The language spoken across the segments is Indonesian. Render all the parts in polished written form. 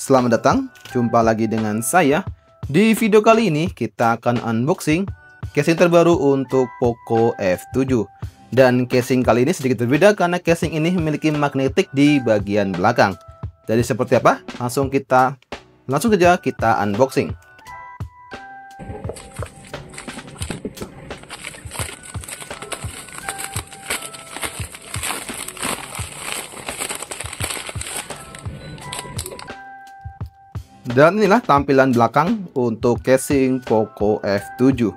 Selamat datang, jumpa lagi dengan saya. Di video kali ini kita akan unboxing casing terbaru untuk Poco F7. Dan casing kali ini sedikit berbeda karena casing ini memiliki magnetik di bagian belakang. Jadi seperti apa? Langsung saja kita unboxing. Dan inilah tampilan belakang untuk casing Poco F7.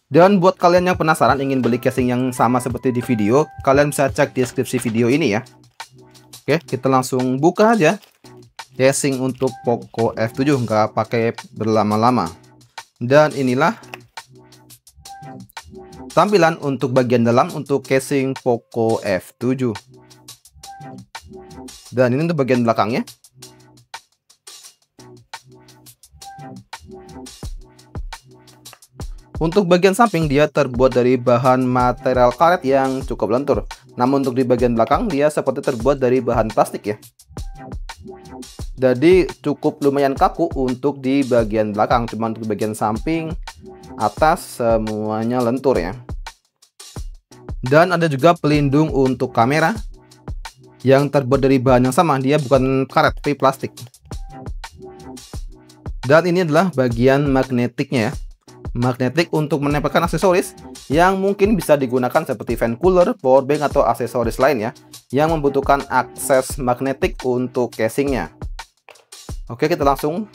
Dan buat kalian yang penasaran ingin beli casing yang sama seperti di video, kalian bisa cek deskripsi video ini ya. Oke, kita langsung buka aja casing untuk Poco F7, nggak pakai berlama-lama. Dan inilah tampilan untuk bagian dalam untuk casing Poco F7. Dan ini untuk bagian belakangnya. Untuk bagian samping dia terbuat dari bahan material karet yang cukup lentur. Namun untuk di bagian belakang dia seperti terbuat dari bahan plastik ya. Jadi cukup lumayan kaku untuk di bagian belakang. Cuma untuk bagian samping, atas semuanya lentur ya. Dan ada juga pelindung untuk kamera yang terbuat dari bahan yang sama. Dia bukan karet tapi plastik. Dan ini adalah bagian magnetiknya ya. Magnetik untuk menempelkan aksesoris yang mungkin bisa digunakan seperti fan cooler, power bank, atau aksesoris lain ya, yang membutuhkan akses magnetik untuk casingnya. Oke, kita langsung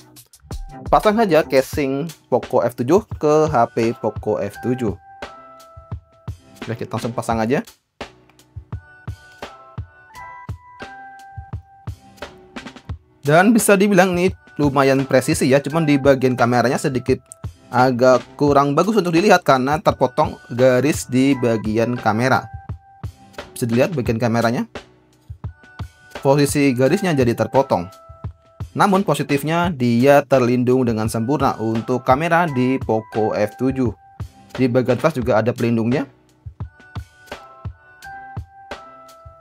pasang saja casing Poco F7 ke HP Poco F7. Oke, kita langsung pasang aja. Dan bisa dibilang ini lumayan presisi ya, cuman di bagian kameranya sedikit agak kurang bagus untuk dilihat karena terpotong garis di bagian kamera. Bisa dilihat bagian kameranya, posisi garisnya jadi terpotong. Namun positifnya dia terlindung dengan sempurna untuk kamera di Poco F7. Di bagian atas juga ada pelindungnya.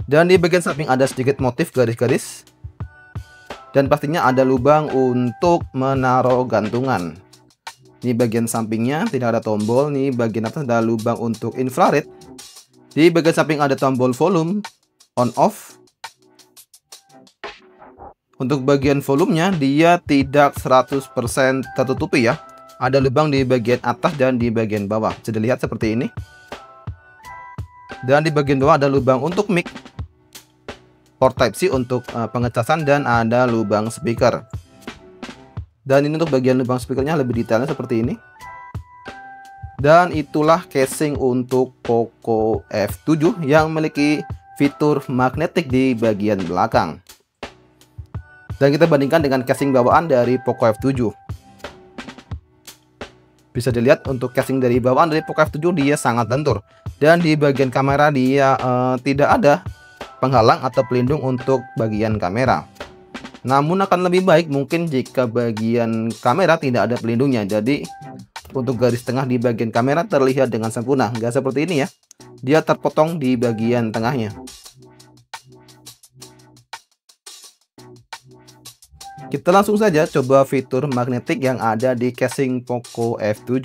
Dan di bagian samping ada sedikit motif garis-garis. Dan pastinya ada lubang untuk menaruh gantungan. Ini bagian sampingnya tidak ada tombol. Nih bagian atas ada lubang untuk infrared. Di bagian samping ada tombol volume on off. Untuk bagian volumenya dia tidak 100% tertutupi ya. Ada lubang di bagian atas dan di bagian bawah. Bisa dilihat seperti ini. Dan di bagian bawah ada lubang untuk mic, port Type-C untuk pengecasan, dan ada lubang speaker. Dan ini untuk bagian lubang speakernya lebih detailnya seperti ini. Dan itulah casing untuk Poco F7 yang memiliki fitur magnetik di bagian belakang. Dan kita bandingkan dengan casing bawaan dari Poco F7. Bisa dilihat untuk casing dari bawaan dari Poco F7 dia sangat lentur. Dan di bagian kamera dia tidak ada penghalang atau pelindung untuk bagian kamera. Namun akan lebih baik mungkin jika bagian kamera tidak ada pelindungnya. Jadi untuk garis tengah di bagian kamera terlihat dengan sempurna. Nggak seperti ini ya. Dia terpotong di bagian tengahnya. Kita langsung saja coba fitur magnetik yang ada di casing Poco F7.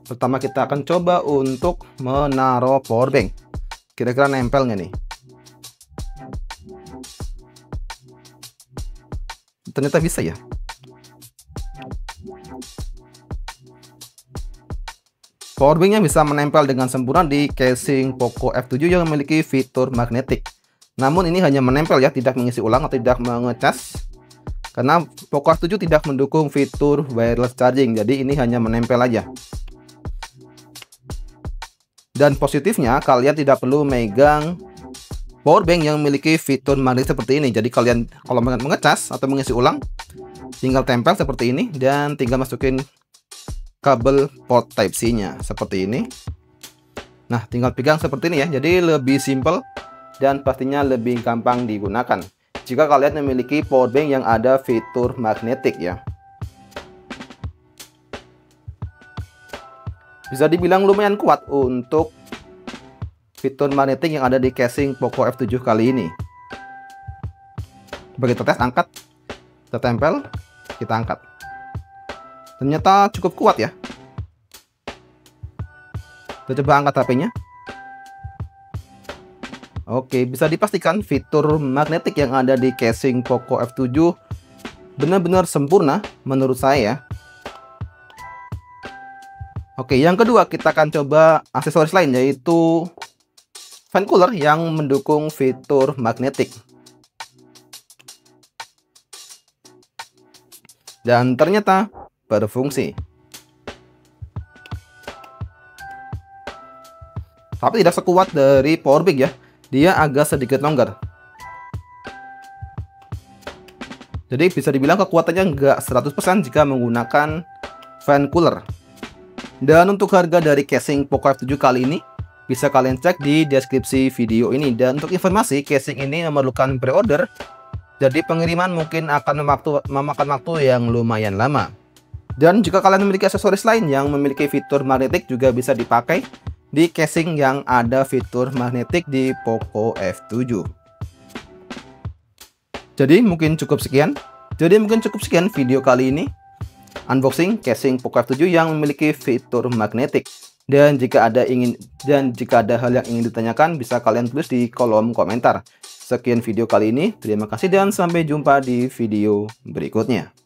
Pertama kita akan coba untuk menaruh power bank. Kira-kira nempel nggak nih? Ternyata bisa ya. Powerbanknya bisa menempel dengan sempurna di casing Poco F7 yang memiliki fitur magnetik. Namun ini hanya menempel ya, tidak mengisi ulang atau tidak mengecas. Karena Poco F7 tidak mendukung fitur wireless charging, jadi ini hanya menempel aja. Dan positifnya kalian tidak perlu megang powerbank yang memiliki fitur magnet seperti ini. Jadi kalian kalau mengecas atau mengisi ulang, tinggal tempel seperti ini dan tinggal masukin kabel port Type-C nya seperti ini. Nah, tinggal pegang seperti ini ya. Jadi lebih simple dan pastinya lebih gampang digunakan jika kalian memiliki powerbank yang ada fitur magnetik ya. Bisa dibilang lumayan kuat untuk fitur magnetik yang ada di casing Poco F7 kali ini. Coba kita tes, angkat, kita tempel, kita angkat. Ternyata cukup kuat ya. Kita coba angkat HP-nya. Oke, bisa dipastikan fitur magnetik yang ada di casing Poco F7 benar-benar sempurna menurut saya. Oke, yang kedua kita akan coba aksesoris lain, yaitu fan cooler yang mendukung fitur magnetik. Dan ternyata berfungsi. Tapi tidak sekuat dari powerbank ya. Dia agak sedikit longgar. Jadi bisa dibilang kekuatannya nggak 100% jika menggunakan fan cooler. Dan untuk harga dari casing Poco F7 kali ini bisa kalian cek di deskripsi video ini. Dan untuk informasi, casing ini memerlukan pre-order, jadi pengiriman mungkin akan memakan waktu yang lumayan lama. Dan jika kalian memiliki aksesoris lain yang memiliki fitur magnetik juga bisa dipakai di casing yang ada fitur magnetik di Poco F7. Jadi mungkin cukup sekian video kali ini unboxing casing Poco F7 yang memiliki fitur magnetik. Dan jika ada hal yang ingin ditanyakan, bisa kalian tulis di kolom komentar. Sekian video kali ini, terima kasih dan sampai jumpa di video berikutnya.